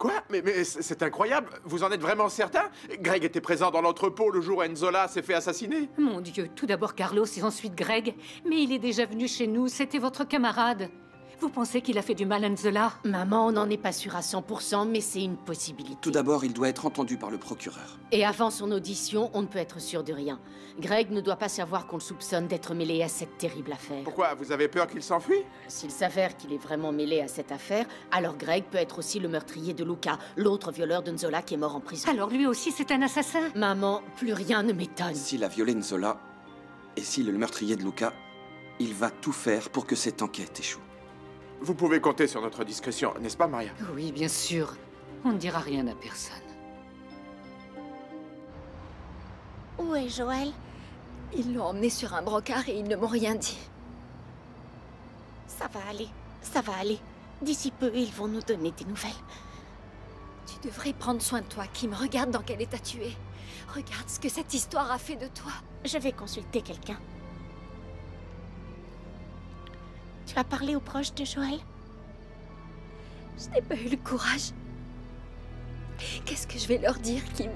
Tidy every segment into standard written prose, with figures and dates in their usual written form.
Quoi? Mais c'est incroyable. Vous en êtes vraiment certain? Greg était présent dans l'entrepôt le jour où Enzola s'est fait assassiner. Mon Dieu, tout d'abord Carlos et ensuite Greg. Mais il est déjà venu chez nous, c'était votre camarade. Vous pensez qu'il a fait du mal à Enzola? Maman, on n'en est pas sûr à 100%, mais c'est une possibilité. Tout d'abord, il doit être entendu par le procureur. Et avant son audition, on ne peut être sûr de rien. Greg ne doit pas savoir qu'on le soupçonne d'être mêlé à cette terrible affaire. Pourquoi? Vous avez peur qu'il s'enfuit? S'il s'avère qu'il est vraiment mêlé à cette affaire, alors Greg peut être aussi le meurtrier de Luca, l'autre violeur d'Enzola qui est mort en prison. Alors lui aussi c'est un assassin? Maman, plus rien ne m'étonne. S'il a violé Nzola, et s'il est le meurtrier de Luca, il va tout faire pour que cette enquête échoue. Vous pouvez compter sur notre discrétion, n'est-ce pas, Maria? Oui, bien sûr. On ne dira rien à personne. Où est Joël? Ils l'ont emmené sur un brocard et ils ne m'ont rien dit. Ça va aller, ça va aller. D'ici peu, ils vont nous donner des nouvelles. Tu devrais prendre soin de toi, Kim. Regarde dans quel état tu es. Regarde ce que cette histoire a fait de toi. Je vais consulter quelqu'un. Tu as parlé aux proches de Joël? Je n'ai pas eu le courage. Qu'est-ce que je vais leur dire, Kim?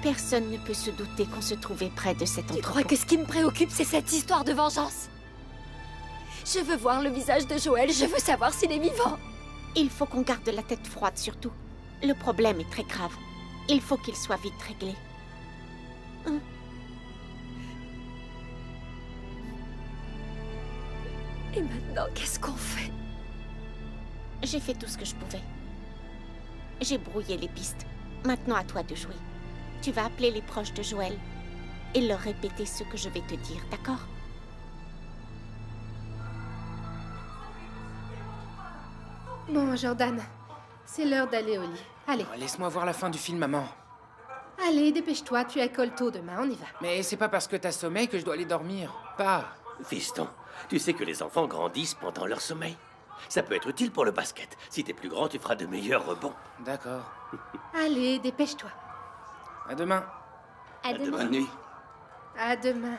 Personne ne peut se douter qu'on se trouvait près de cet Tu entrepôt. crois que ce qui me préoccupe, c'est cette histoire de vengeance? Je veux voir le visage de Joël, je veux savoir s'il est vivant. Il faut qu'on garde la tête froide surtout. Le problème est très grave. Il faut qu'il soit vite réglé. Et maintenant, qu'est-ce qu'on fait? J'ai fait tout ce que je pouvais. J'ai brouillé les pistes. Maintenant, à toi de jouer. Tu vas appeler les proches de Joël et leur répéter ce que je vais te dire, d'accord? Bon, Jordan, c'est l'heure d'aller au lit. Allez, Laisse-moi voir la fin du film, maman. allez, dépêche-toi, tu as école tôt demain, on y va. Mais c'est pas parce que t'as sommeil que je dois aller dormir. Pas. Fiston, tu sais que les enfants grandissent pendant leur sommeil. Ça peut être utile pour le basket. Si t'es plus grand, tu feras de meilleurs rebonds. D'accord. Allez, dépêche-toi. À demain. À demain. Bonne nuit. À demain.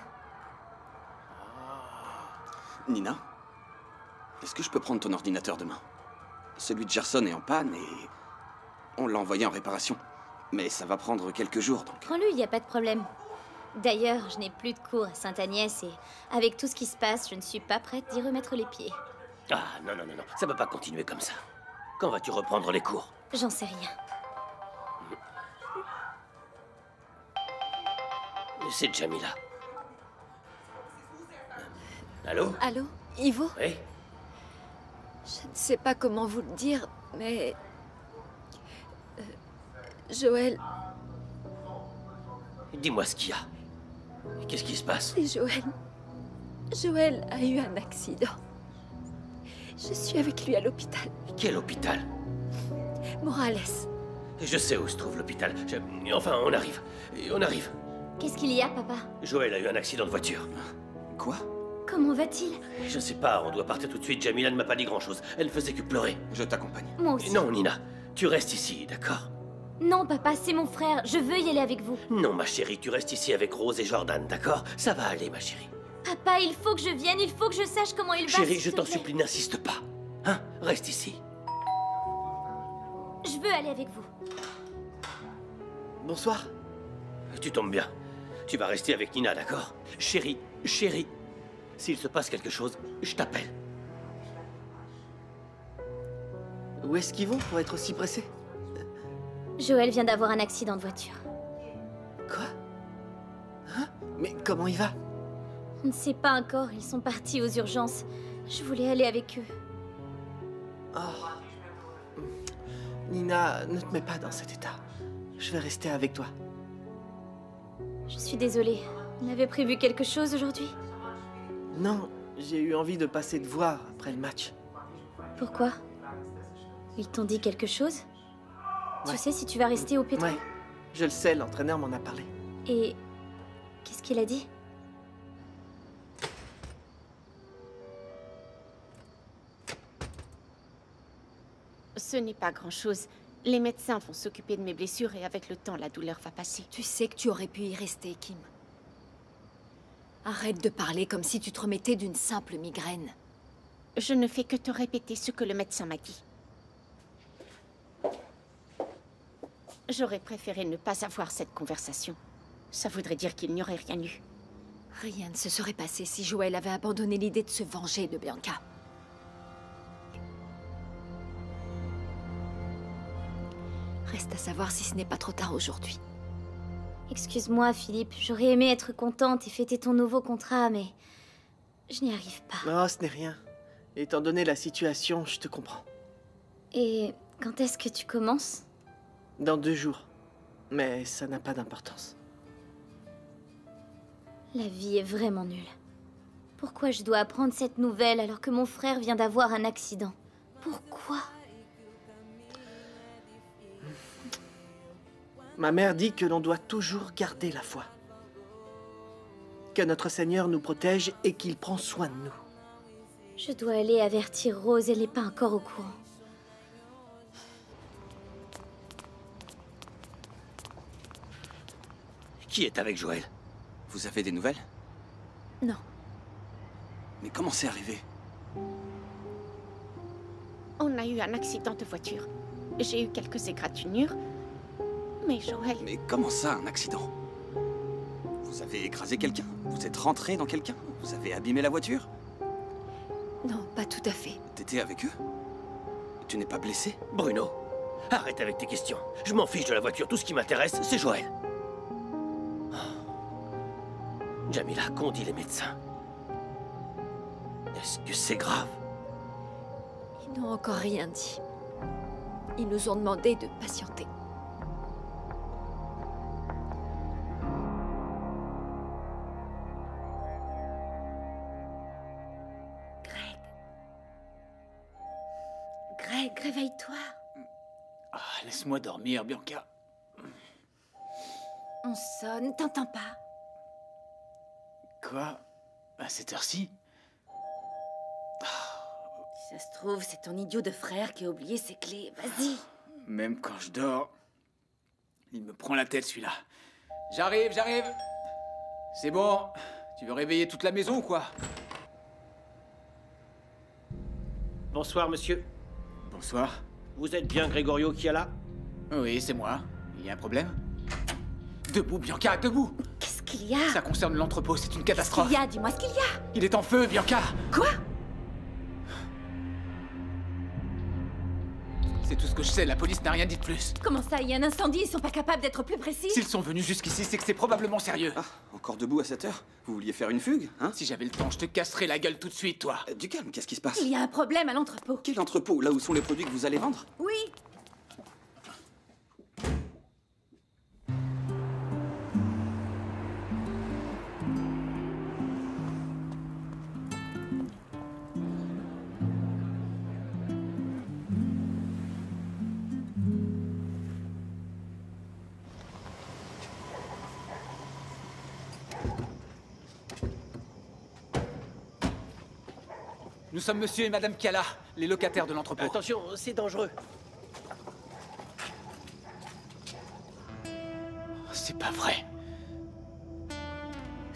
Nina, est-ce que je peux prendre ton ordinateur demain? Celui de Gerson est en panne et on l'a envoyé en réparation. Mais ça va prendre quelques jours, donc... Prends-le, y a pas de problème. D'ailleurs, je n'ai plus de cours à Sainte-Agnès et avec tout ce qui se passe, je ne suis pas prête d'y remettre les pieds. Ah, non, ça peut pas continuer comme ça. Quand vas-tu reprendre les cours? J'en sais rien. C'est Jamila. Allô? Allô, Ivo? Oui? Je ne sais pas comment vous le dire, mais... Joël... Dis-moi ce qu'il y a. Qu'est-ce qui se passe? C'est Joël. Joël a eu un accident. Je suis avec lui à l'hôpital. Quel hôpital? Morales. Je sais où se trouve l'hôpital. Enfin, on arrive. On arrive. Qu'est-ce qu'il y a, papa? Joël a eu un accident de voiture. Quoi? Comment va-t-il? Je sais pas, on doit partir tout de suite. Jamila ne m'a pas dit grand-chose. Elle ne faisait que pleurer. Je t'accompagne. Moi aussi. Non, Nina, tu restes ici, d'accord? Non, papa, c'est mon frère. Je veux y aller avec vous. Non, ma chérie, tu restes ici avec Rose et Jordan, d'accord? Ça va aller, ma chérie. Papa, il faut que je vienne. Il faut que je sache comment il va. Chérie, s'il je te t'en plaît. supplie, n'insiste pas. Hein? Reste ici. Je veux aller avec vous. Bonsoir. Tu tombes bien. Tu vas rester avec Nina, d'accord? Chérie, chérie, s'il se passe quelque chose, je t'appelle. Où est-ce qu'ils vont pour être aussi pressés? Joël vient d'avoir un accident de voiture. Quoi? Hein? Mais comment il va? On ne sait pas encore. Ils sont partis aux urgences. Je voulais aller avec eux. Oh. Nina, ne te mets pas dans cet état. Je vais rester avec toi. Je suis désolée. On avait prévu quelque chose aujourd'hui? Non, j'ai eu envie de passer te voir après le match. Pourquoi? Ils t'ont dit quelque chose? Ouais. Tu sais si tu vas rester au pétro? Ouais, je le sais, l'entraîneur m'en a parlé. Et qu'est-ce qu'il a dit? Ce n'est pas grand-chose. Les médecins vont s'occuper de mes blessures et avec le temps, la douleur va passer. Tu sais que tu aurais pu y rester, Kim. Arrête de parler comme si tu te remettais d'une simple migraine. Je ne fais que te répéter ce que le médecin m'a dit. J'aurais préféré ne pas avoir cette conversation. Ça voudrait dire qu'il n'y aurait rien eu. Rien ne se serait passé si Joël avait abandonné l'idée de se venger de Bianca. Reste à savoir si ce n'est pas trop tard aujourd'hui. Excuse-moi, Philippe, j'aurais aimé être contente et fêter ton nouveau contrat, mais je n'y arrive pas. Non, ce n'est rien. Étant donné la situation, je te comprends. Et quand est-ce que tu commences? Dans 2 jours. Mais ça n'a pas d'importance. La vie est vraiment nulle. Pourquoi je dois apprendre cette nouvelle alors que mon frère vient d'avoir un accident? Pourquoi? Ma mère dit que l'on doit toujours garder la foi. Que notre Seigneur nous protège et qu'il prend soin de nous. Je dois aller avertir Rose, elle n'est pas encore au courant. Qui est avec Joël? Vous avez des nouvelles? Non. Mais comment c'est arrivé? On a eu un accident de voiture. J'ai eu quelques égratignures. Mais Joël... Mais comment ça, un accident? Vous avez écrasé quelqu'un? Vous êtes rentré dans quelqu'un? Vous avez abîmé la voiture? Non, pas tout à fait. T'étais avec eux? Tu n'es pas blessé? Bruno, arrête avec tes questions. Je m'en fiche de la voiture, tout ce qui m'intéresse, c'est Joël. Jamila, qu'ont dit les médecins? Est-ce que c'est grave? Ils n'ont encore rien dit. Ils nous ont demandé de patienter. Greg, réveille-toi. Ah, laisse-moi dormir, Bianca. On sonne, t'entends pas? Quoi? À cette heure-ci? Si ça se trouve, c'est ton idiot de frère qui a oublié ses clés. Vas-y. Même quand je dors, il me prend la tête, celui-là. J'arrive, j'arrive. C'est bon. Tu veux réveiller toute la maison ou quoi? Bonsoir, monsieur. Bonsoir. Vous êtes bien Gregorio Chiala? Oui, c'est moi. Il y a un problème? Debout, Bianca, debout! Qu'est-ce qu'il y a? Ça concerne l'entrepôt, c'est une catastrophe. Qu'est-ce qu'il y a? Dis-moi ce qu'il y a! Il est en feu, Bianca! Quoi? C'est tout ce que je sais, la police n'a rien dit de plus. Comment ça? Il y a un incendie, ils sont pas capables d'être plus précis? S'ils sont venus jusqu'ici, c'est que c'est probablement sérieux. Ah, encore debout à cette heure? Vous vouliez faire une fugue, hein? Si j'avais le temps, je te casserais la gueule tout de suite, toi. Du calme, qu'est-ce qui se passe? Il y a un problème à l'entrepôt. Quel entrepôt? Là où sont les produits que vous allez vendre? Oui. Nous sommes monsieur et madame Chiala, les locataires de l'entrepôt. Attention, c'est dangereux. C'est pas vrai.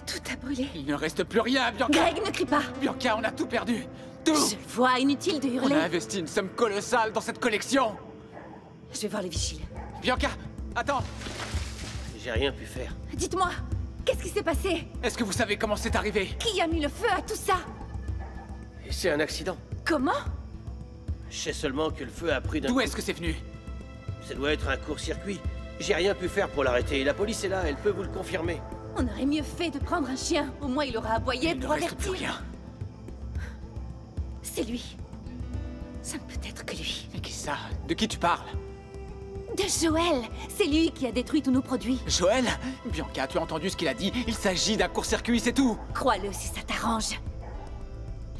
Tout a brûlé. Il ne reste plus rien, Bianca. Greg, ne crie pas. Bianca, on a tout perdu. Tout. Je le vois, inutile de hurler. On a investi une somme colossale dans cette collection. Je vais voir les vigiles. Bianca, attends. J'ai rien pu faire. Dites-moi, qu'est-ce qui s'est passé? Est-ce que vous savez comment c'est arrivé? Qui a mis le feu à tout ça? Et c'est un accident. Comment? Je sais seulement que le feu a pris d'un... D'où est-ce que c'est venu? Ça doit être un court-circuit. J'ai rien pu faire pour l'arrêter. La police est là, elle peut vous le confirmer. On aurait mieux fait de prendre un chien. Au moins, il aura aboyé pour avertir. Il ne reste plus rien. C'est lui. Ça ne peut être que lui. Mais qui ça? De qui tu parles? De Joël. C'est lui qui a détruit tous nos produits. Joël? Bianca, tu as entendu ce qu'il a dit? Il s'agit d'un court-circuit, c'est tout. Crois-le si ça t'arrange.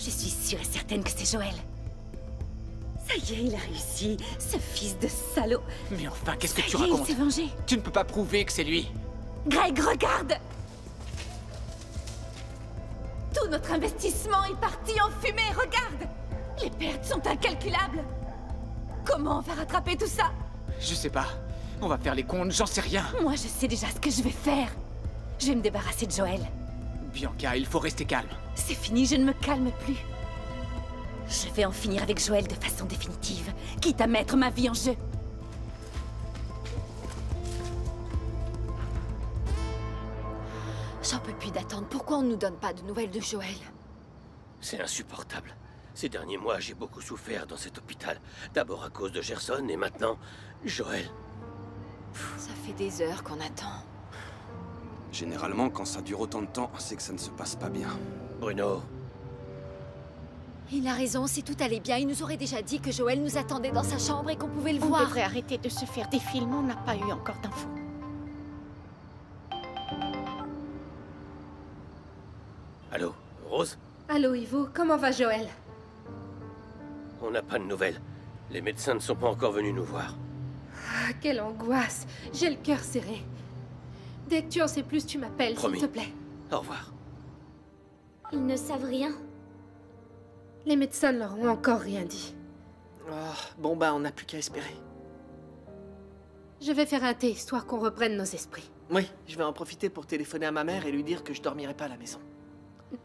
Je suis sûre et certaine que c'est Joël. Ça y est, il a réussi, ce fils de salaud. Mais enfin, qu'est-ce que tu Ça y est, racontes? il s'est vengé. Tu ne peux pas prouver que c'est lui. Greg, regarde! Tout notre investissement est parti en fumée, regarde! Les pertes sont incalculables. Comment on va rattraper tout ça? Je sais pas. On va faire les comptes, j'en sais rien. Moi, je sais déjà ce que je vais faire. Je vais me débarrasser de Joël. Bianca, il faut rester calme. C'est fini, je ne me calme plus. Je vais en finir avec Joël de façon définitive, quitte à mettre ma vie en jeu. on nous donne pas de nouvelles de Joël. C'est insupportable. Ces derniers mois, j'ai beaucoup souffert dans cet hôpital. D'abord à cause de Gerson et maintenant, Joël. Ça fait des heures qu'on attend. Généralement, quand ça dure autant de temps, c'est que ça ne se passe pas bien. Bruno. Il a raison, si tout allait bien, il nous aurait déjà dit que Joël nous attendait dans sa chambre et qu'on pouvait le voir. On devrait arrêter de se faire des films, on n'a pas eu encore d'infos. Allô, Rose? Allô, Ivo, comment va Joël? On n'a pas de nouvelles. Les médecins ne sont pas encore venus nous voir. Ah, quelle angoisse. J'ai le cœur serré. Dès que tu en sais plus, tu m'appelles, s'il te plaît. Au revoir. Ils ne savent rien. Les médecins ne leur ont encore rien dit. Oh, bon bah, on n'a plus qu'à espérer. Je vais faire un thé, histoire qu'on reprenne nos esprits. Oui, je vais en profiter pour téléphoner à ma mère et lui dire que je dormirai pas à la maison.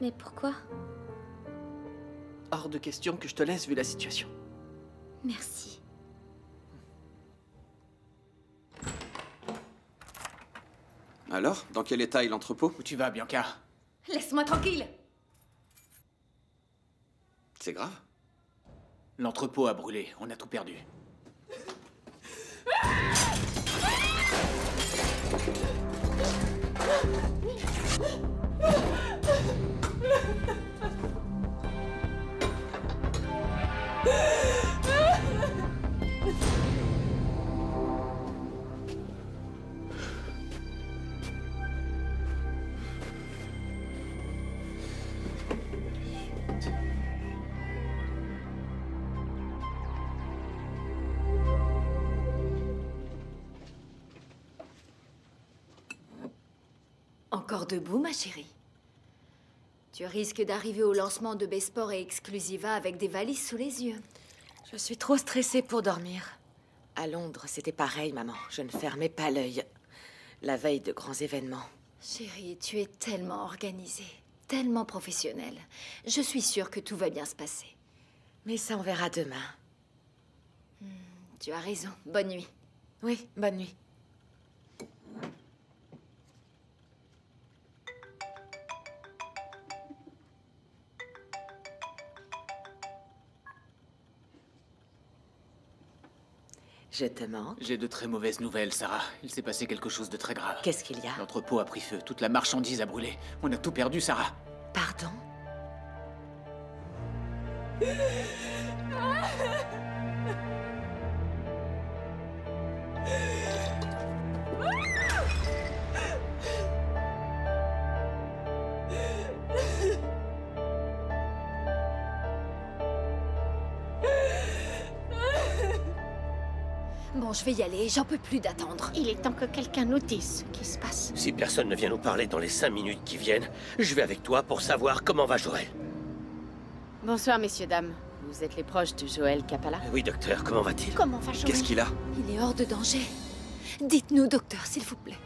Mais pourquoi? Hors de question que je te laisse vu la situation. Merci. Alors, dans quel état est l'entrepôt? Où tu vas, Bianca? Laisse-moi tranquille. C'est grave? L'entrepôt a brûlé, on a tout perdu. Encore debout, ma chérie? Tu risques d'arriver au lancement de Besport et Exclusiva avec des valises sous les yeux. Je suis trop stressée pour dormir. À Londres, c'était pareil, maman. Je ne fermais pas l'œil. La veille de grands événements. Chérie, tu es tellement organisée, tellement professionnelle. Je suis sûre que tout va bien se passer. Mais ça, on verra demain. Tu as raison. Bonne nuit. Oui, bonne nuit. Je te manque. J'ai de très mauvaises nouvelles, Sarah. Il s'est passé quelque chose de très grave. Qu'est-ce qu'il y a? L'entrepôt a pris feu. Toute la marchandise a brûlé. On a tout perdu, Sarah. Pardon? Bon, je vais y aller. J'en peux plus d'attendre. Il est temps que quelqu'un nous dise ce qui se passe. Si personne ne vient nous parler dans les 5 minutes qui viennent, je vais avec toi pour savoir comment va Joël. Bonsoir, messieurs, dames. Vous êtes les proches de Joël Capalla? Oui, docteur, comment va-t-il? Comment va Joël? Qu'est-ce qu'il a? Il est hors de danger. Dites-nous, docteur, s'il vous plaît.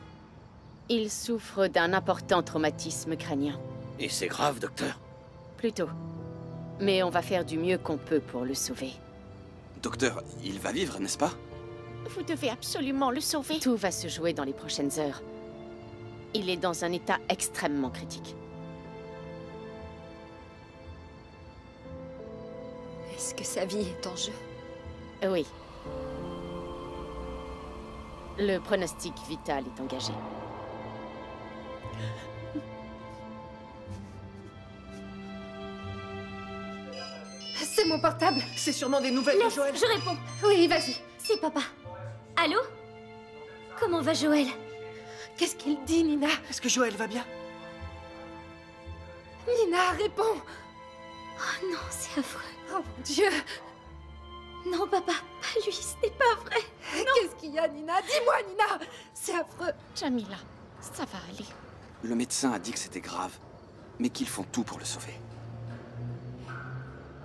Il souffre d'un important traumatisme crânien. Et c'est grave, docteur? Plutôt. Mais on va faire du mieux qu'on peut pour le sauver. Docteur, il va vivre, n'est-ce pas? Vous devez absolument le sauver. Tout va se jouer dans les prochaines heures. Il est dans un état extrêmement critique. Est-ce que sa vie est en jeu? Oui. Le pronostic vital est engagé. C'est mon portable. C'est sûrement des nouvelles de Joël. Je réponds. Oui, vas-y. C'est papa. Allô? Comment va Joël? Qu'est-ce qu'il dit, Nina? Est-ce que Joël va bien? Nina, réponds! Oh non, c'est affreux. Oh mon Dieu! Non, papa, pas lui, ce n'est pas vrai. Qu'est-ce qu'il y a, Nina? Dis-moi, Nina! C'est affreux. Jamila, ça va aller. Le médecin a dit que c'était grave, mais qu'ils font tout pour le sauver.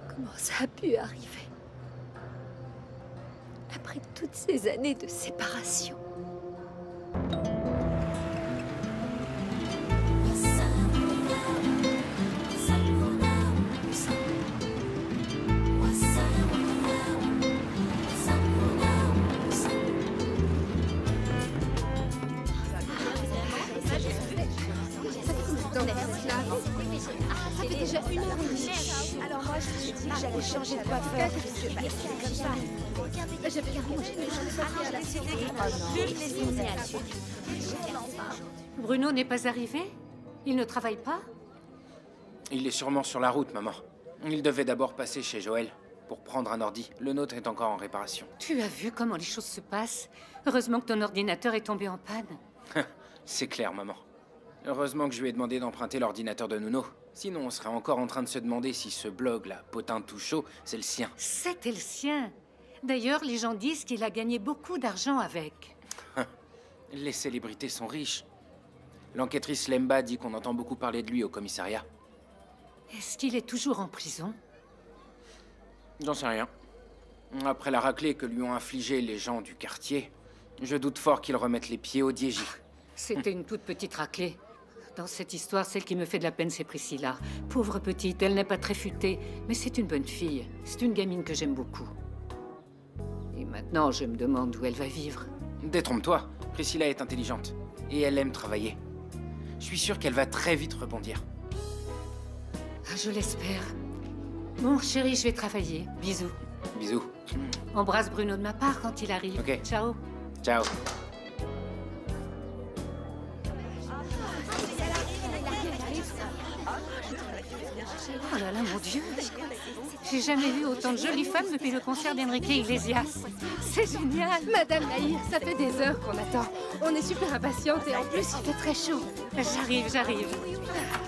Comment ça a pu arriver? Après toutes ces années de séparation. Alors moi, je me suis dit que j'allais changer de coiffeur. C'est comme ça. J'avais Bruno n'est pas arrivé? Il ne travaille pas? Il est sûrement sur la route, maman. Il devait d'abord passer chez Joël pour prendre un ordi. Le nôtre est encore en réparation. Tu as vu comment les choses se passent? Heureusement que ton ordinateur est tombé en panne. C'est clair, maman. Heureusement que je lui ai demandé d'emprunter l'ordinateur de Nuno. Sinon, on serait encore en train de se demander si ce blog, là, Potin tout chaud, c'est le sien. C'était le sien. D'ailleurs, les gens disent qu'il a gagné beaucoup d'argent avec. Les célébrités sont riches. L'enquêtrice Lemba dit qu'on entend beaucoup parler de lui au commissariat. Est-ce qu'il est toujours en prison? J'en sais rien. Après la raclée que lui ont infligée les gens du quartier, je doute fort qu'il remette les pieds au Diégy. C'était une toute petite raclée. Dans cette histoire, celle qui me fait de la peine, c'est Priscilla. Pauvre petite, elle n'est pas très futée, mais c'est une bonne fille. C'est une gamine que j'aime beaucoup. Et maintenant, je me demande où elle va vivre. Détrompe-toi, Priscilla est intelligente. Et elle aime travailler. Je suis sûr qu'elle va très vite rebondir. Ah, je l'espère. Bon, chérie, je vais travailler. Bisous. Bisous. Embrasse Bruno de ma part quand il arrive. Ok. Ciao. Ciao. Oh là là, mon Dieu! J'ai jamais vu autant de jolies femmes depuis le concert d'Enrique Iglesias. C'est génial! Madame Nahir, ça fait des heures qu'on attend. On est super impatiente et en plus, il fait très chaud. J'arrive, j'arrive.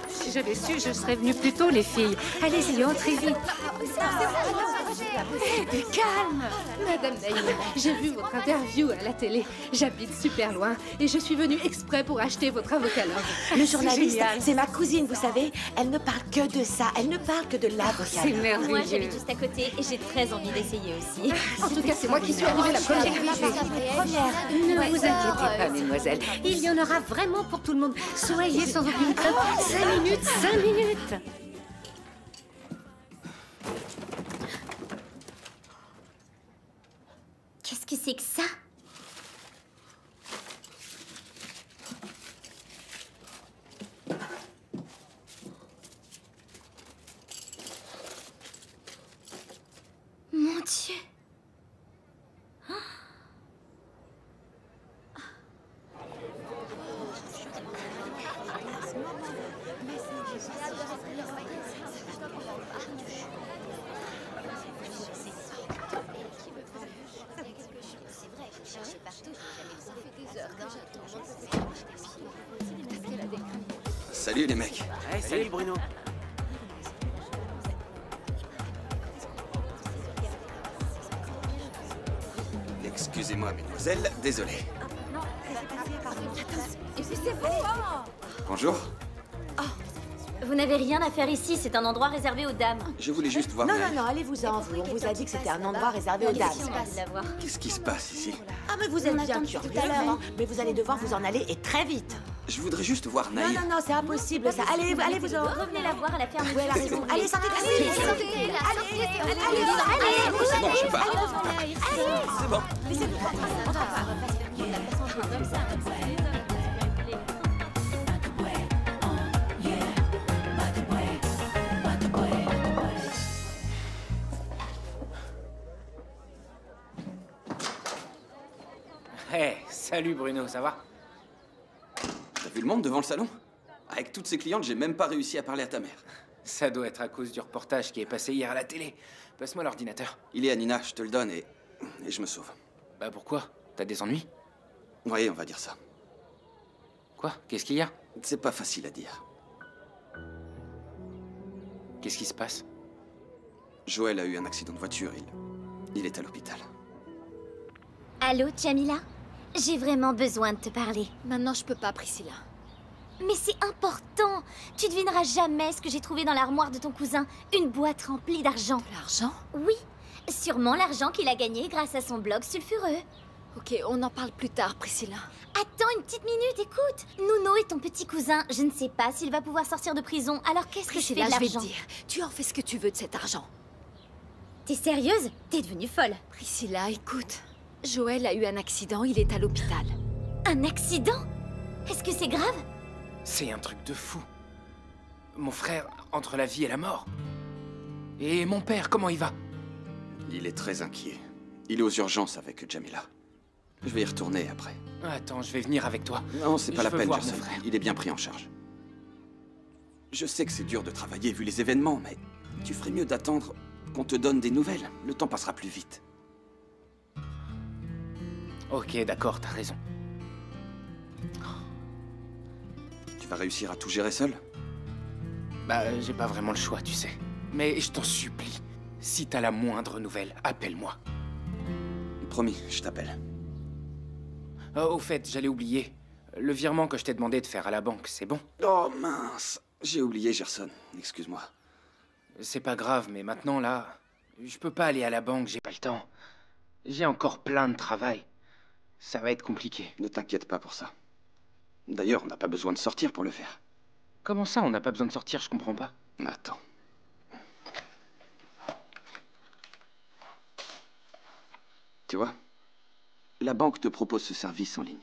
Si j'avais su, je serais venue plus tôt, les filles. Allez-y, entrez vite. Mais calme! Madame Nahir, j'ai vu votre interview à la télé. J'habite super loin et je suis venue exprès pour acheter votre avocalogue. Le journaliste, c'est ma cousine, vous savez. Elle ne parle que de ça. Elle ne parle que de l'avocalogue. C'est merveilleux. Moi, j'habite juste à côté et j'ai très envie d'essayer aussi. En tout cas, c'est moi qui suis arrivée la première. Ne vous inquiétez pas, mesdemoiselles. Il y en aura vraiment pour tout le monde. Soyez sans aucune crainte. 5 minutes, 5 minutes. Qu'est-ce que c'est que ça? Mon Dieu! Salut les mecs. Hey, salut Bruno. Excusez-moi, mesdemoiselles, désolé. Bonjour. Vous n'avez rien à faire ici, c'est un endroit réservé aux dames. Je voulais juste voir... Non, allez-vous-en, vous. On vous a dit que c'était un endroit réservé aux dames. Qu'est-ce qui se passe ici? Ah, mais vous êtes bien curieux, hein. Mais vous allez devoir vous en aller et très vite. Je voudrais juste voir Nahir. Non, c'est impossible, ça. Allez, vous en... Revenez la voir à la fermeture. Ouais, là, c'est bon. Allez, sortez, allez, C'est bon, je pars. C'est bon. Hey, salut Bruno, ça va? T'as vu le monde devant le salon? Avec toutes ces clientes, j'ai même pas réussi à parler à ta mère. Ça doit être à cause du reportage qui est passé hier à la télé. Passe-moi l'ordinateur. Il est à Nina, je te le donne et je me sauve. Bah pourquoi? T'as des ennuis? Oui, on va dire ça. Quoi? Qu'est-ce qu'il y a? C'est pas facile à dire. Qu'est-ce qui se passe? Joël a eu un accident de voiture, il est à l'hôpital. Allô, Jamila? J'ai vraiment besoin de te parler. Maintenant, je peux pas, Priscilla. Mais c'est important. Tu devineras jamais ce que j'ai trouvé dans l'armoire de ton cousin. Une boîte remplie d'argent. De l'argent? Oui. Sûrement l'argent qu'il a gagné grâce à son blog sulfureux. Ok, on en parle plus tard, Priscilla. Attends une petite minute, écoute. Nuno est ton petit cousin. Je ne sais pas s'il va pouvoir sortir de prison. Alors qu'est-ce que je fais de l'argent? Je vais te dire, tu en fais ce que tu veux de cet argent. T'es sérieuse? T'es devenue folle. Priscilla, écoute. Joël a eu un accident, il est à l'hôpital. Un accident? Est-ce que c'est grave? C'est un truc de fou. Mon frère, entre la vie et la mort. Et mon père, comment il va? Il est très inquiet. Il est aux urgences avec Jamila. Je vais y retourner après. Attends, je vais venir avec toi. Non, c'est pas la peine, voir mon Gerson. frère. Il est bien pris en charge. Je sais que c'est dur de travailler vu les événements, mais tu ferais mieux d'attendre qu'on te donne des nouvelles. Le temps passera plus vite. Ok, d'accord, t'as raison. Tu vas réussir à tout gérer seul? Bah, j'ai pas vraiment le choix, tu sais. Mais je t'en supplie, si t'as la moindre nouvelle, appelle-moi. Promis, je t'appelle. Oh, au fait, j'allais oublier. Le virement que je t'ai demandé de faire à la banque, c'est bon? Oh mince, j'ai oublié Gerson, excuse-moi. C'est pas grave, mais maintenant, là, je peux pas aller à la banque, j'ai pas le temps. J'ai encore plein de travail. Ça va être compliqué. Ne t'inquiète pas pour ça. D'ailleurs, on n'a pas besoin de sortir pour le faire. Comment ça, on n'a pas besoin de sortir, je comprends pas. Attends. Tu vois, la banque te propose ce service en ligne.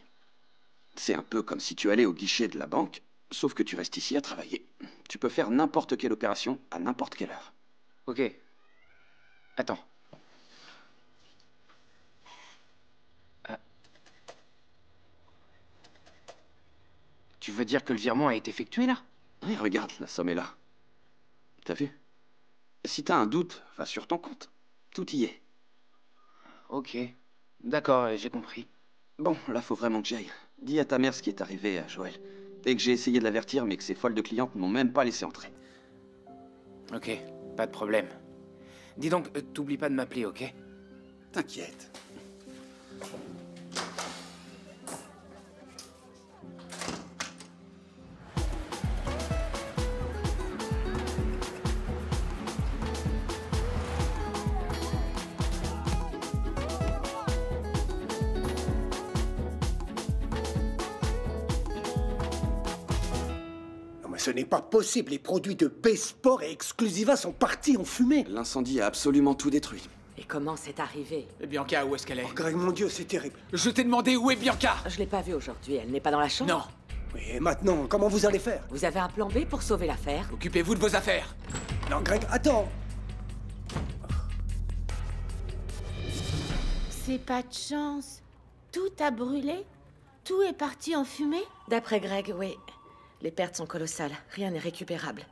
C'est un peu comme si tu allais au guichet de la banque, sauf que tu restes ici à travailler. Tu peux faire n'importe quelle opération à n'importe quelle heure. Ok. Attends. Tu veux dire que le virement a été effectué, là? Oui, regarde, la somme est là. T'as vu? Si t'as un doute, va sur ton compte. Tout y est. Ok. D'accord, j'ai compris. Bon, là, faut vraiment que j'aille. Dis à ta mère ce qui est arrivé à Joël. Et que j'ai essayé de l'avertir, mais que ces folles de clientes ne m'ont même pas laissé entrer. Ok, pas de problème. Dis donc, t'oublies pas de m'appeler, ok? T'inquiète. Ce n'est pas possible, les produits de B-Sport et Exclusiva sont partis en fumée. L'incendie a absolument tout détruit. Et comment c'est arrivé? Et Bianca, où est-ce qu'elle est? Oh, Greg, mon Dieu, c'est terrible. Je t'ai demandé où est Bianca? Je l'ai pas vue aujourd'hui, elle n'est pas dans la chambre? Non. Oui, et maintenant, comment vous allez faire? Vous avez un plan B pour sauver l'affaire? Occupez-vous de vos affaires. Non, Greg, attends. C'est pas de chance. Tout a brûlé? Tout est parti en fumée? D'après Greg, oui. Les pertes sont colossales. Rien n'est récupérable.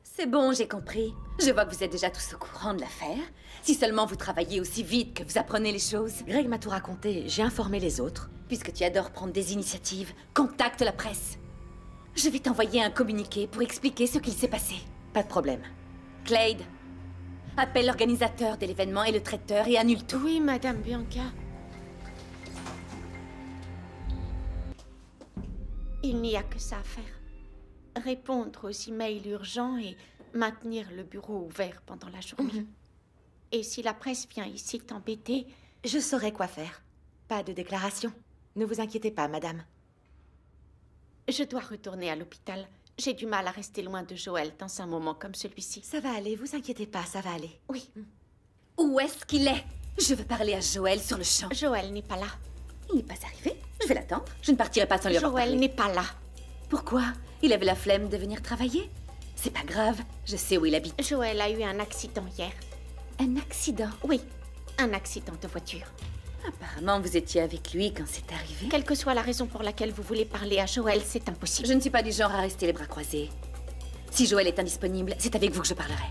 C'est bon, j'ai compris. Je vois que vous êtes déjà tous au courant de l'affaire. Si seulement vous travailliez aussi vite que vous apprenez les choses. Greg m'a tout raconté. J'ai informé les autres. Puisque tu adores prendre des initiatives, contacte la presse. Je vais t'envoyer un communiqué pour expliquer ce qu'il s'est passé. Pas de problème. Clade, appelle l'organisateur de l'événement et le traiteur et annule tout. Oui, Madame Bianca. Il n'y a que ça à faire. Répondre aux emails urgents et maintenir le bureau ouvert pendant la journée. Et si la presse vient ici t'embêter... Je saurai quoi faire. Pas de déclaration. Ne vous inquiétez pas, madame. Je dois retourner à l'hôpital. J'ai du mal à rester loin de Joël dans un moment comme celui-ci. Ça va aller, vous inquiétez pas, ça va aller. Oui. Où est-ce qu'il est? Je veux parler à Joël sur le champ. Joël n'est pas là. Il n'est pas arrivé. Je vais l'attendre. Je ne partirai pas sans lui avoir parlé. Joël n'est pas là. Pourquoi? Il avait la flemme de venir travailler? C'est pas grave, je sais où il habite. Joël a eu un accident hier. Un accident? Oui, un accident de voiture. Apparemment, vous étiez avec lui quand c'est arrivé. Quelle que soit la raison pour laquelle vous voulez parler à Joël, c'est impossible. Je ne suis pas du genre à rester les bras croisés. Si Joël est indisponible, c'est avec vous que je parlerai.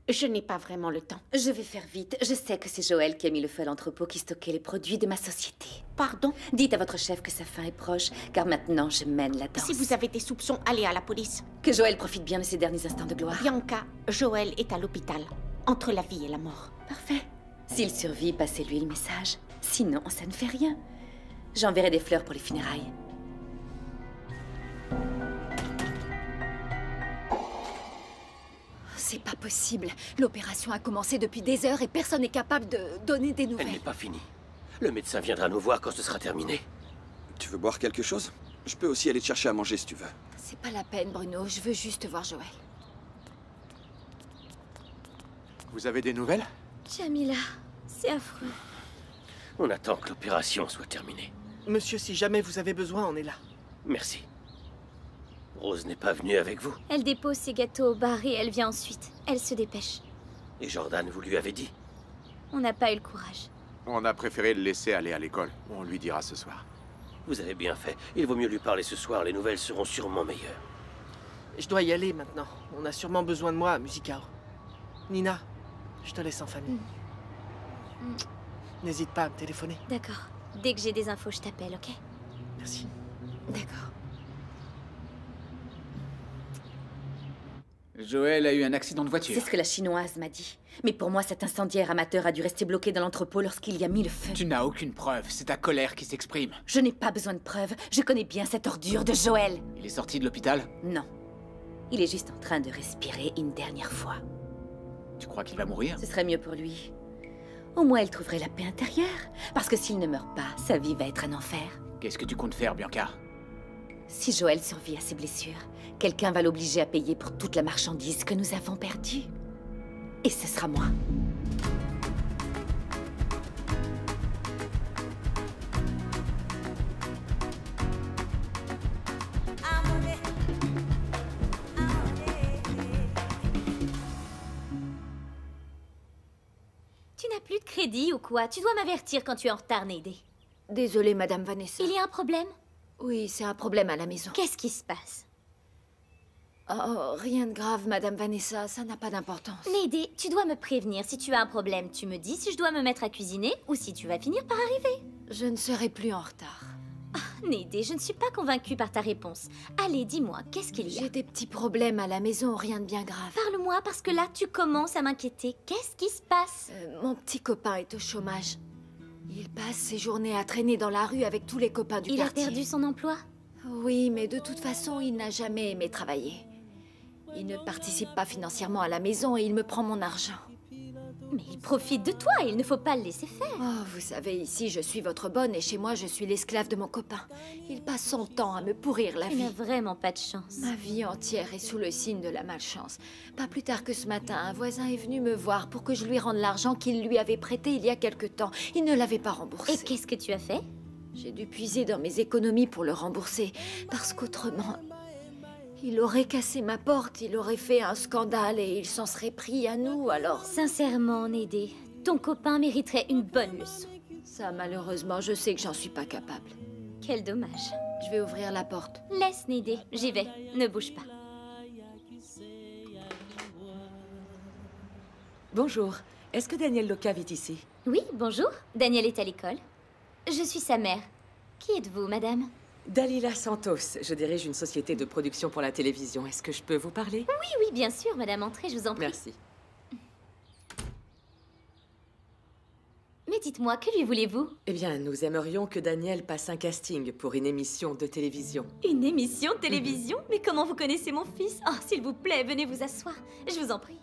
Je n'ai pas vraiment le temps. Je vais faire vite. Je sais que c'est Joël qui a mis le feu à l'entrepôt qui stockait les produits de ma société. Pardon? Dites à votre chef que sa fin est proche, car maintenant je mène la danse. Si vous avez des soupçons, allez à la police. Que Joël profite bien de ses derniers instants de gloire. Bianca, Joël est à l'hôpital, entre la vie et la mort. Parfait. S'il survit, passez-lui le message. Sinon, ça ne fait rien. J'enverrai des fleurs pour les funérailles. C'est pas possible. L'opération a commencé depuis des heures et personne n'est capable de donner des nouvelles. Elle n'est pas finie. Le médecin viendra nous voir quand ce sera terminé. Tu veux boire quelque chose? Je peux aussi aller te chercher à manger si tu veux. C'est pas la peine, Bruno. Je veux juste voir Joël. Vous avez des nouvelles? Jamila, c'est affreux. On attend que l'opération soit terminée. Monsieur, si jamais vous avez besoin, on est là. Merci. Rose n'est pas venue avec vous? Elle dépose ses gâteaux au bar et elle vient ensuite. Elle se dépêche. Et Jordan, vous lui avez dit? On n'a pas eu le courage. On a préféré le laisser aller à l'école. On lui dira ce soir. Vous avez bien fait. Il vaut mieux lui parler ce soir, les nouvelles seront sûrement meilleures. Je dois y aller maintenant. On a sûrement besoin de moi à Musicao. Nina, je te laisse en famille. N'hésite pas à me téléphoner. D'accord. Dès que j'ai des infos, je t'appelle, ok? Merci. D'accord. Joël a eu un accident de voiture. C'est ce que la chinoise m'a dit. Mais pour moi, cet incendiaire amateur a dû rester bloqué dans l'entrepôt lorsqu'il y a mis le feu. Tu n'as aucune preuve, c'est ta colère qui s'exprime. Je n'ai pas besoin de preuves. Je connais bien cette ordure de Joël. Il est sorti de l'hôpital? Non. Il est juste en train de respirer une dernière fois. Tu crois qu'il va mourir? Ce serait mieux pour lui. Au moins, il trouverait la paix intérieure. Parce que s'il ne meurt pas, sa vie va être un enfer. Qu'est-ce que tu comptes faire, Bianca? Si Joël survit à ses blessures, quelqu'un va l'obliger à payer pour toute la marchandise que nous avons perdue. Et ce sera moi. Tu n'as plus de crédit ou quoi? Tu dois m'avertir quand tu es en retard, Nédé. Désolée, Madame Vanessa. Il y a un problème? Oui, c'est un problème à la maison. Qu'est-ce qui se passe? Oh, rien de grave, Madame Vanessa, ça n'a pas d'importance. Nédé, tu dois me prévenir. Si tu as un problème, tu me dis si je dois me mettre à cuisiner ou si tu vas finir par arriver. Je ne serai plus en retard. Oh, Nédé, je ne suis pas convaincue par ta réponse. Allez, dis-moi, qu'est-ce qu'il y a? J'ai des petits problèmes à la maison, rien de bien grave. Parle-moi, parce que là, tu commences à m'inquiéter. Qu'est-ce qui se passe? Mon petit copain est au chômage. Il passe ses journées à traîner dans la rue avec tous les copains du quartier. Il a perdu son emploi? Oui, mais de toute façon, il n'a jamais aimé travailler. Il ne participe pas financièrement à la maison et il me prend mon argent. Mais il profite de toi, il ne faut pas le laisser faire. Oh, vous savez, ici, je suis votre bonne et chez moi, je suis l'esclave de mon copain. Il passe son temps à me pourrir la vie. Tu n'as vraiment pas de chance. Ma vie entière est sous le signe de la malchance. Pas plus tard que ce matin, un voisin est venu me voir pour que je lui rende l'argent qu'il lui avait prêté il y a quelque temps. Il ne l'avait pas remboursé. Et qu'est-ce que tu as fait? J'ai dû puiser dans mes économies pour le rembourser, parce qu'autrement... Il aurait cassé ma porte, il aurait fait un scandale et il s'en serait pris à nous, alors... Sincèrement, Nédé, ton copain mériterait une bonne leçon. Ça, malheureusement, je sais que j'en suis pas capable. Quel dommage. Je vais ouvrir la porte. Laisse, Nédé, j'y vais. Ne bouge pas. Bonjour. Est-ce que Daniel Loca vit ici? Oui, bonjour. Daniel est à l'école. Je suis sa mère. Qui êtes-vous, madame? Dalila Santos. Je dirige une société de production pour la télévision. Est-ce que je peux vous parler? Oui, oui, bien sûr, madame. Entrez, je vous en prie. Merci. Mais dites-moi, que lui voulez-vous? Eh bien, nous aimerions que Daniel passe un casting pour une émission de télévision. Une émission de télévision? Mais comment vous connaissez mon fils? Oh, s'il vous plaît, venez vous asseoir. Je vous en prie.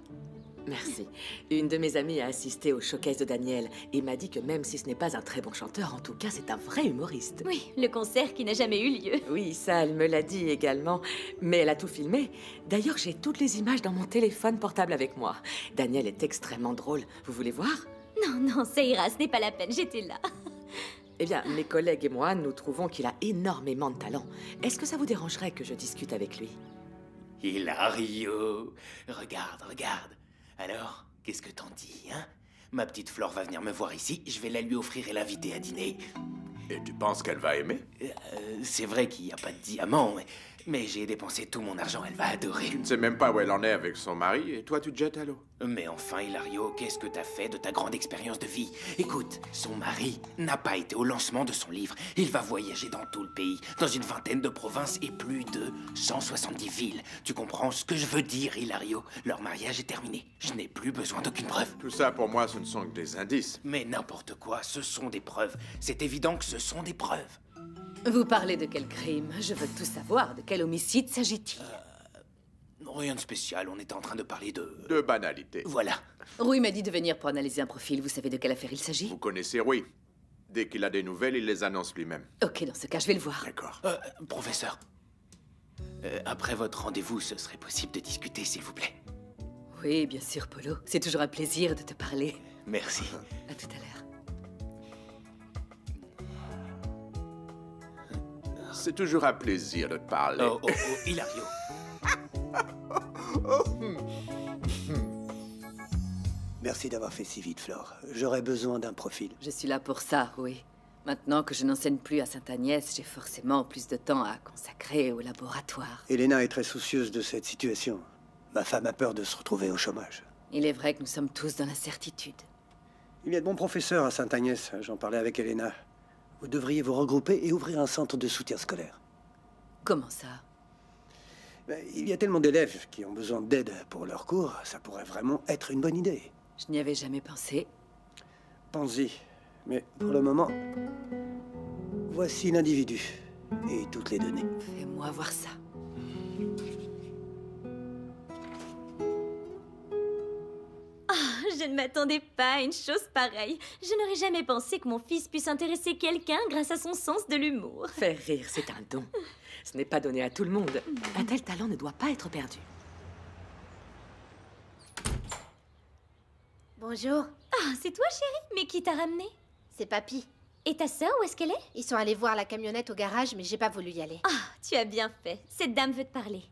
Merci. Une de mes amies a assisté au showcase de Daniel et m'a dit que même si ce n'est pas un très bon chanteur, en tout cas, c'est un vrai humoriste. Oui, le concert qui n'a jamais eu lieu. Oui, ça, elle me l'a dit également. Mais elle a tout filmé. D'ailleurs, j'ai toutes les images dans mon téléphone portable avec moi. Daniel est extrêmement drôle. Vous voulez voir? Non, non, ça ira, ce n'est pas la peine, j'étais là. Eh bien, mes collègues et moi, nous trouvons qu'il a énormément de talent. Est-ce que ça vous dérangerait que je discute avec lui? Hilario, regarde, regarde. Alors, qu'est-ce que t'en dis, hein? Ma petite Flore va venir me voir ici, je vais la lui offrir et l'inviter à dîner. Et tu penses qu'elle va aimer? C'est vrai qu'il n'y a pas de diamant, mais j'ai dépensé tout mon argent, elle va adorer. Tu ne sais même pas où elle en est avec son mari, et toi tu te jettes à l'eau. Mais enfin, Hilario, qu'est-ce que t'as fait de ta grande expérience de vie? Écoute, son mari n'a pas été au lancement de son livre. Il va voyager dans tout le pays, dans une vingtaine de provinces et plus de 170 villes. Tu comprends ce que je veux dire, Hilario? Leur mariage est terminé. Je n'ai plus besoin d'aucune preuve. Tout ça, pour moi, ce ne sont que des indices. Mais n'importe quoi, ce sont des preuves. C'est évident que ce sont des preuves. Vous parlez de quel crime? Je veux tout savoir. De quel homicide s'agit-il? Rien de spécial, on était en train de parler de... De banalité. Voilà. Rui m'a dit de venir pour analyser un profil. Vous savez de quelle affaire il s'agit? Vous connaissez Rui. Dès qu'il a des nouvelles, il les annonce lui-même. Ok, dans ce cas, je vais le voir. D'accord. Professeur, après votre rendez-vous, ce serait possible de discuter, s'il vous plaît? Oui, bien sûr, Polo. C'est toujours un plaisir de te parler. Merci. À tout à l'heure. C'est toujours un plaisir de te parler. Oh, Hilario. Merci d'avoir fait si vite, Flore. J'aurais besoin d'un profil. Je suis là pour ça, oui. Maintenant que je n'enseigne plus à Sainte-Agnès, j'ai forcément plus de temps à consacrer au laboratoire. Elena est très soucieuse de cette situation. Ma femme a peur de se retrouver au chômage. Il est vrai que nous sommes tous dans l'incertitude. Il y a de bons professeurs à Sainte-Agnès. J'en parlais avec Elena. Vous devriez vous regrouper et ouvrir un centre de soutien scolaire. Comment ça? Il y a tellement d'élèves qui ont besoin d'aide pour leurs cours, ça pourrait vraiment être une bonne idée. Je n'y avais jamais pensé. Pense-y. Mais pour le moment, voici l'individu et toutes les données. Fais-moi voir ça. Oh, je ne m'attendais pas à une chose pareille. Je n'aurais jamais pensé que mon fils puisse intéresser quelqu'un grâce à son sens de l'humour. Faire rire, c'est un don. Ce n'est pas donné à tout le monde. Un tel talent ne doit pas être perdu. Bonjour. Ah, c'est toi, chérie? Mais qui t'a ramené? C'est Papy. Et ta sœur, où est-ce qu'elle est? Ils sont allés voir la camionnette au garage, mais j'ai pas voulu y aller. Ah, tu as bien fait. Cette dame veut te parler.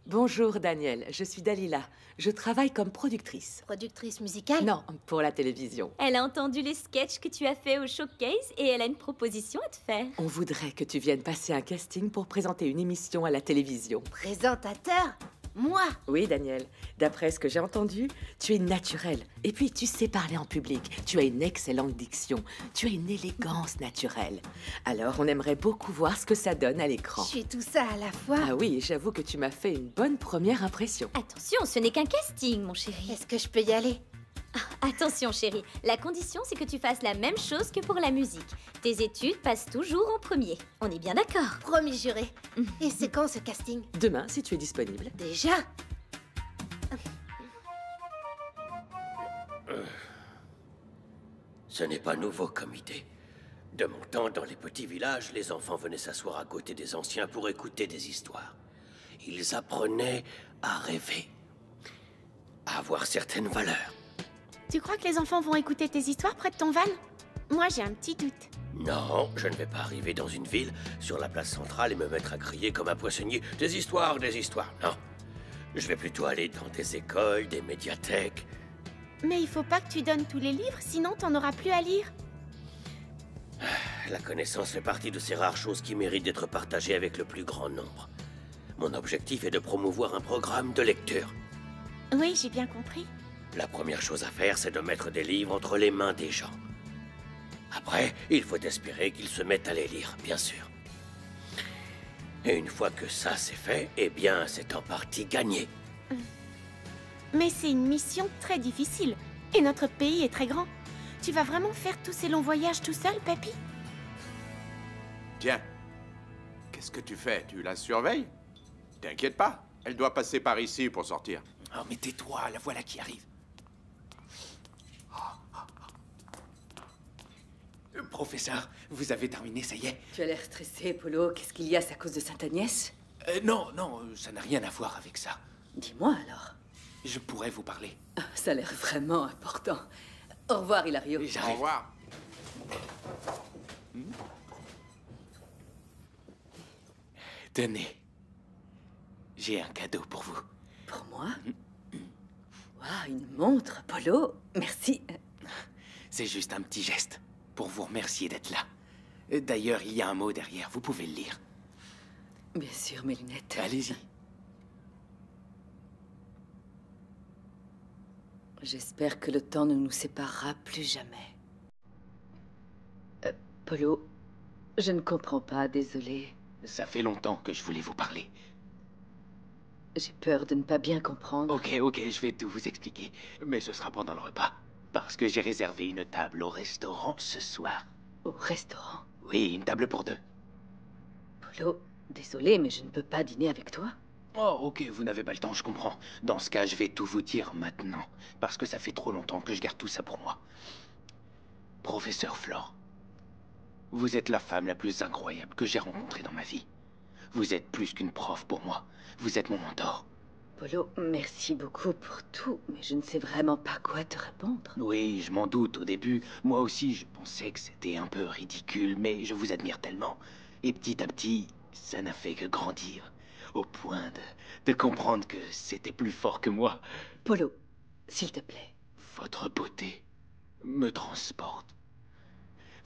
Bonjour, Daniel. Je suis Dalila. Je travaille comme productrice. Productrice musicale? Non, pour la télévision. Elle a entendu les sketchs que tu as fait au showcase et elle a une proposition à te faire. On voudrait que tu viennes passer un casting pour présenter une émission à la télévision. Présentateur? Moi? Oui, Daniel. D'après ce que j'ai entendu, tu es naturelle. Et puis, tu sais parler en public. Tu as une excellente diction. Tu as une élégance naturelle. Alors, on aimerait beaucoup voir ce que ça donne à l'écran. Je suis tout ça à la fois. Ah oui, j'avoue que tu m'as fait une bonne première impression. Attention, ce n'est qu'un casting, mon chéri. Est-ce que je peux y aller? Attention, chérie. La condition, c'est que tu fasses la même chose que pour la musique. Tes études passent toujours en premier. On est bien d'accord? Promis juré. Et c'est quand ce casting? Demain, si tu es disponible. Déjà? Ce n'est pas nouveau comme idée. De mon temps, dans les petits villages, les enfants venaient s'asseoir à côté des anciens pour écouter des histoires. Ils apprenaient à rêver, à avoir certaines valeurs. Tu crois que les enfants vont écouter tes histoires près de ton van? Moi, j'ai un petit doute. Non, je ne vais pas arriver dans une ville, sur la place centrale, et me mettre à crier comme un poissonnier « Des histoires, des histoires !» Non. Je vais plutôt aller dans des écoles, des médiathèques. Mais il faut pas que tu donnes tous les livres, sinon t'en auras plus à lire. La connaissance fait partie de ces rares choses qui méritent d'être partagées avec le plus grand nombre. Mon objectif est de promouvoir un programme de lecture. Oui, j'ai bien compris. La première chose à faire, c'est de mettre des livres entre les mains des gens. Après, il faut espérer qu'ils se mettent à les lire, bien sûr. Et une fois que ça c'est fait, eh bien, c'est en partie gagné. Mais c'est une mission très difficile. Et notre pays est très grand. Tu vas vraiment faire tous ces longs voyages tout seul, Papy? Tiens, qu'est-ce que tu fais? Tu la surveilles? T'inquiète pas, elle doit passer par ici pour sortir. Oh, mais tais-toi, la voilà qui arrive. Professeur, vous avez terminé, ça y est. Tu as l'air stressé, Polo. Qu'est-ce qu'il y a? C'est à cause de Sainte-Agnès? Non, ça n'a rien à voir avec ça. Dis-moi alors. Je pourrais vous parler. Ça a l'air vraiment important. Au revoir, Hilario. Au revoir. Tenez. J'ai un cadeau pour vous. Pour moi? Waouh, une montre, Polo. Merci. C'est juste un petit geste pour vous remercier d'être là. D'ailleurs, il y a un mot derrière, vous pouvez le lire. Bien sûr, mes lunettes. Allez-y. J'espère que le temps ne nous séparera plus jamais. Polo, je ne comprends pas, désolé. Ça fait longtemps que je voulais vous parler. J'ai peur de ne pas bien comprendre. Ok, je vais tout vous expliquer. Mais ce sera pendant le repas. Parce que j'ai réservé une table au restaurant ce soir. Au restaurant? Oui, une table pour deux. Polo, désolé, mais je ne peux pas dîner avec toi. Oh, ok, vous n'avez pas le temps, je comprends. Dans ce cas, je vais tout vous dire maintenant. Parce que ça fait trop longtemps que je garde tout ça pour moi. Professeur Flore, vous êtes la femme la plus incroyable que j'ai rencontrée dans ma vie. Vous êtes plus qu'une prof pour moi. Vous êtes mon mentor. Polo, merci beaucoup pour tout, mais je ne sais vraiment pas quoi te répondre. Oui, je m'en doute au début. Moi aussi, je pensais que c'était un peu ridicule, mais je vous admire tellement. Et petit à petit, ça n'a fait que grandir, au point de comprendre que c'était plus fort que moi. Polo, s'il te plaît. Votre beauté me transporte.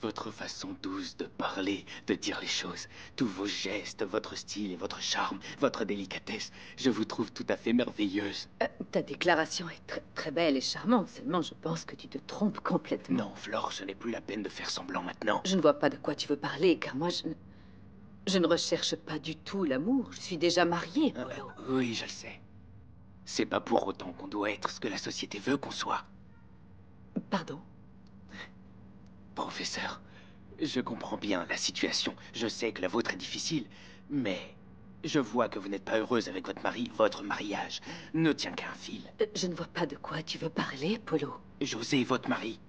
Votre façon douce de parler, de dire les choses, tous vos gestes, votre style et votre charme, votre délicatesse, je vous trouve tout à fait merveilleuse. Ta déclaration est très belle et charmante, seulement je pense que tu te trompes complètement. Non, Flore, ce n'est plus la peine de faire semblant maintenant. Je ne vois pas de quoi tu veux parler, car moi je ne recherche pas du tout l'amour. Je suis déjà mariée, Polo. Oui, je le sais. C'est pas pour autant qu'on doit être ce que la société veut qu'on soit. Pardon? Professeur, je comprends bien la situation. Je sais que la vôtre est difficile, mais je vois que vous n'êtes pas heureuse avec votre mari. Votre mariage ne tient qu'à un fil. Je ne vois pas de quoi tu veux parler, Polo. José, votre mari,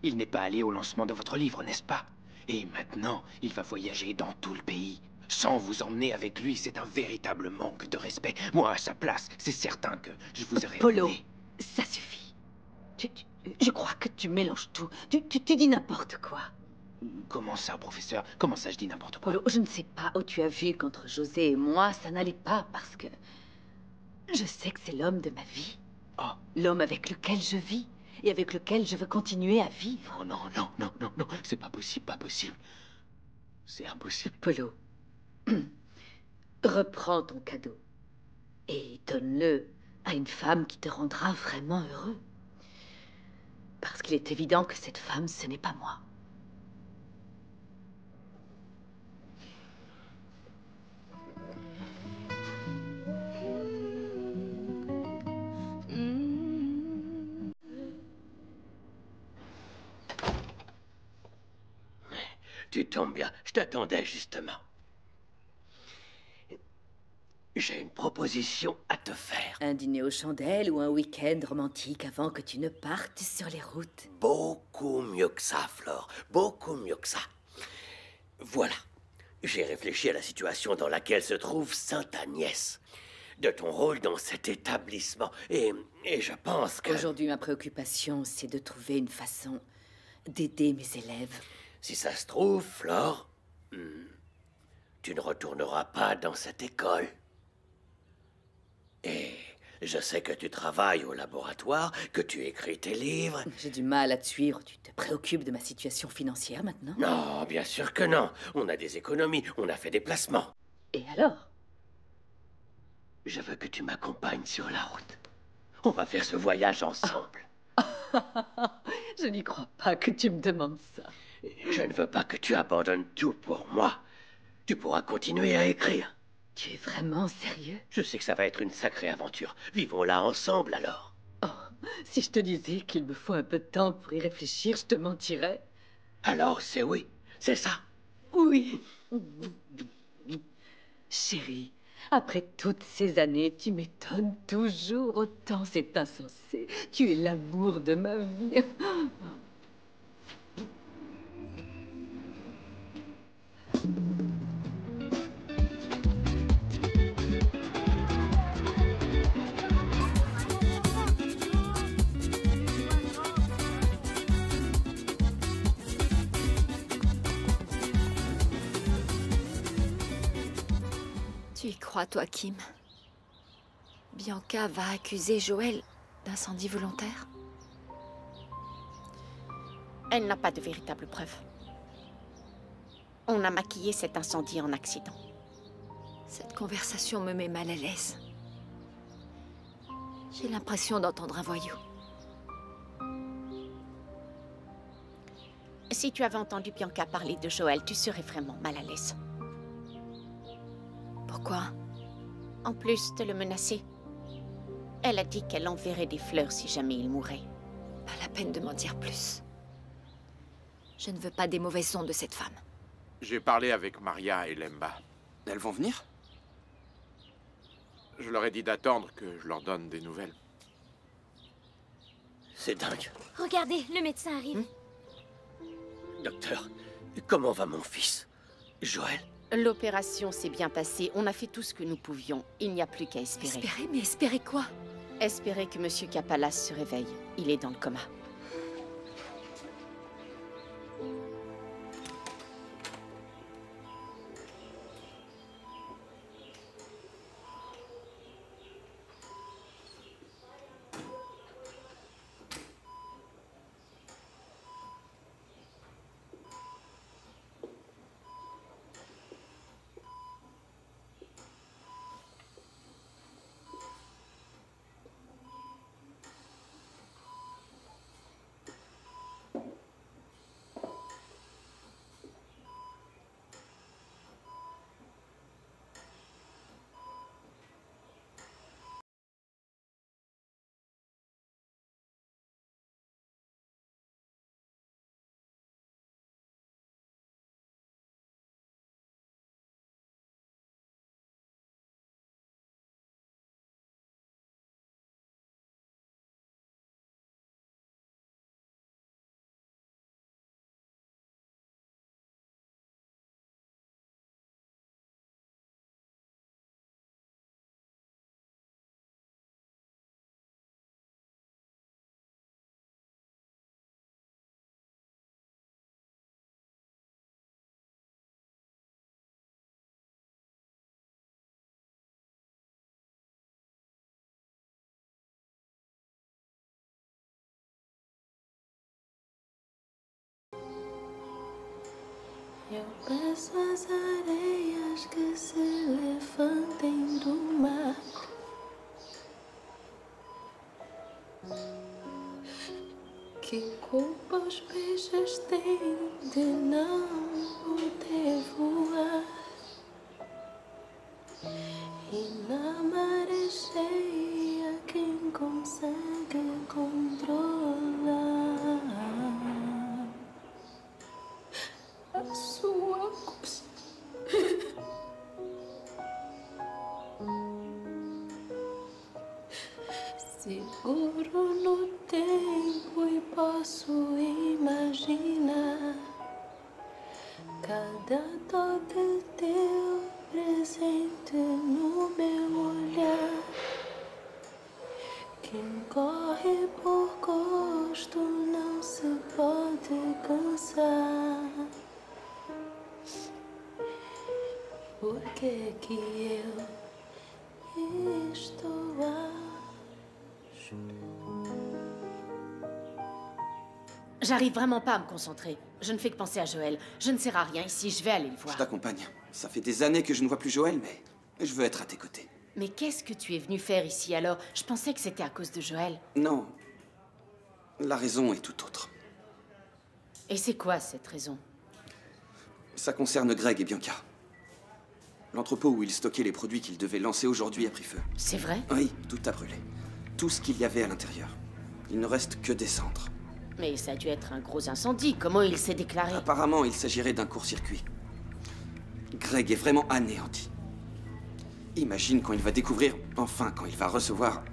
il n'est pas allé au lancement de votre livre, n'est-ce pas? Et maintenant, il va voyager dans tout le pays. Sans vous emmener avec lui, c'est un véritable manque de respect. Moi, à sa place, c'est certain que je vous aurais... Polo, ça suffit. Je crois que tu mélanges tout. Tu dis n'importe quoi. Comment ça, professeur? Comment ça, je dis n'importe quoi? Polo, je ne sais pas où tu as vu qu'entre José et moi, ça n'allait pas parce que... Je sais que c'est l'homme de ma vie. Oh. L'homme avec lequel je vis et avec lequel je veux continuer à vivre. Oh non, non, non, non, non, c'est pas possible, pas possible. C'est impossible. Polo, reprends ton cadeau et donne-le à une femme qui te rendra vraiment heureux. Parce qu'il est évident que cette femme, ce n'est pas moi. Tu tombes bien, je t'attendais justement. J'ai une proposition à te faire. Un dîner aux chandelles ou un week-end romantique avant que tu ne partes sur les routes? Beaucoup mieux que ça, Flore. Beaucoup mieux que ça. Voilà. J'ai réfléchi à la situation dans laquelle se trouve Sainte Agnès. De ton rôle dans cet établissement. Et je pense que... Aujourd'hui, ma préoccupation, c'est de trouver une façon d'aider mes élèves. Si ça se trouve, Flore, tu ne retourneras pas dans cette école. Et je sais que tu travailles au laboratoire, que tu écris tes livres. J'ai du mal à te suivre. Tu te préoccupes de ma situation financière maintenant? Non, bien sûr que non. On a des économies, on a fait des placements. Et alors? Je veux que tu m'accompagnes sur la route. On va faire ce voyage ensemble. Je n'y crois pas que tu me demandes ça. Je ne veux pas que tu abandonnes tout pour moi. Tu pourras continuer à écrire. Tu es vraiment sérieux? Je sais que ça va être une sacrée aventure. Vivons-la ensemble, alors. Oh, si je te disais qu'il me faut un peu de temps pour y réfléchir, je te mentirais. Alors, c'est oui, c'est ça? Oui. Chérie, après toutes ces années, tu m'étonnes toujours autant. C'est insensé. Tu es l'amour de ma vie. Tu y crois, toi, Kim? Bianca va accuser Joël d'incendie volontaire? Elle n'a pas de véritables preuves. On a maquillé cet incendie en accident. Cette conversation me met mal à l'aise. J'ai l'impression d'entendre un voyou. Si tu avais entendu Bianca parler de Joël, tu serais vraiment mal à l'aise. Pourquoi? En plus de le menacer, elle a dit qu'elle enverrait des fleurs si jamais il mourait. Pas la peine de m'en dire plus. Je ne veux pas des mauvais sons de cette femme. J'ai parlé avec Maria et Lemba. Elles vont venir? Je leur ai dit d'attendre que je leur donne des nouvelles. C'est dingue. Regardez, le médecin arrive. Docteur, comment va mon fils? Joël? L'opération s'est bien passée. On a fait tout ce que nous pouvions. Il n'y a plus qu'à espérer. Espérer? Mais espérer quoi? Espérer que Monsieur Kapalas se réveille. Il est dans le coma. Eu peço às areias que se levantem do mar. Que culpa os peixes têm de não poder voar? E na maré cheia quem consegue controlar a sua angústia? Seguro no tempo e posso imaginar cada toque teu presente no meu olhar. Quem corre por gosto não se pode cansar. Por que que eu estou J'arrive vraiment pas à me concentrer. Je ne fais que penser à Joël. Je ne sers à rien ici, je vais aller le voir. Je t'accompagne. Ça fait des années que je ne vois plus Joël, mais je veux être à tes côtés. Mais qu'est-ce que tu es venu faire ici alors? Je pensais que c'était à cause de Joël. Non. La raison est tout autre. Et c'est quoi cette raison? Ça concerne Greg et Bianca. L'entrepôt où ils stockaient les produits qu'ils devaient lancer aujourd'hui a pris feu. C'est vrai? Oui, tout a brûlé. Tout ce qu'il y avait à l'intérieur. Il ne reste que des cendres. Mais ça a dû être un gros incendie. Comment il s'est déclaré? Apparemment, il s'agirait d'un court-circuit. Greg est vraiment anéanti. Imagine quand il va découvrir, enfin quand il va recevoir,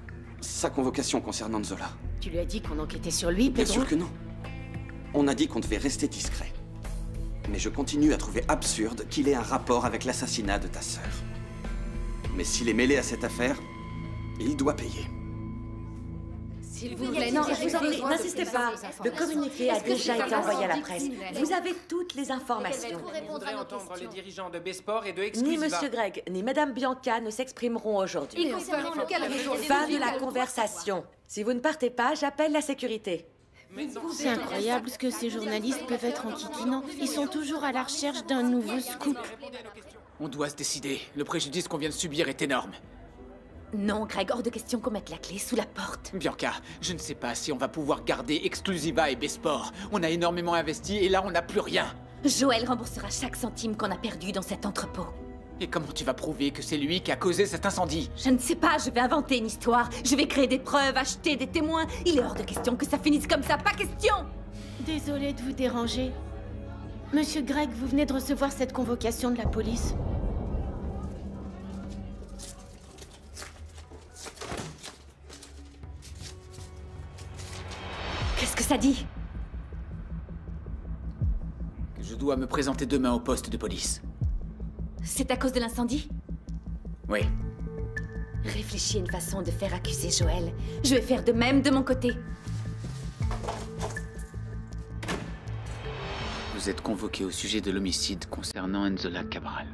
sa convocation concernant Zola. Tu lui as dit qu'on enquêtait sur lui, Pedro? Bien sûr que non. On a dit qu'on devait rester discret. Mais je continue à trouver absurde qu'il ait un rapport avec l'assassinat de ta sœur. Mais s'il est mêlé à cette affaire, il doit payer. S'il vous plaît, Non, n'insistez pas. Le communiqué a déjà été envoyé à la presse. Vous avez toutes les informations. Je voudrais entendre les dirigeants de Besport et de Ni Exclusiva. Monsieur Greg, ni Madame Bianca ne s'exprimeront aujourd'hui. Fin de la conversation. Si vous ne partez pas, j'appelle la sécurité. C'est incroyable ce que ces journalistes peuvent être enquiquinants. Ils sont toujours à la recherche d'un nouveau scoop. On doit se décider. Le préjudice qu'on vient de subir est énorme. Non, Greg, hors de question qu'on mette la clé sous la porte. Bianca, je ne sais pas si on va pouvoir garder Exclusiva et Besport. On a énormément investi et là, on n'a plus rien. Joël remboursera chaque centime qu'on a perdu dans cet entrepôt. Et comment tu vas prouver que c'est lui qui a causé cet incendie? Je ne sais pas, je vais inventer une histoire. Je vais créer des preuves, acheter des témoins. Il est hors de question que ça finisse comme ça, pas question! Désolée de vous déranger. Monsieur Greg, vous venez de recevoir cette convocation de la police. Qu'est-ce que ça dit? Que je dois me présenter demain au poste de police. C'est à cause de l'incendie? Oui. Réfléchis à une façon de faire accuser Joël. Je vais faire de même de mon côté. Vous êtes convoqué au sujet de l'homicide concernant Enzola Cabral.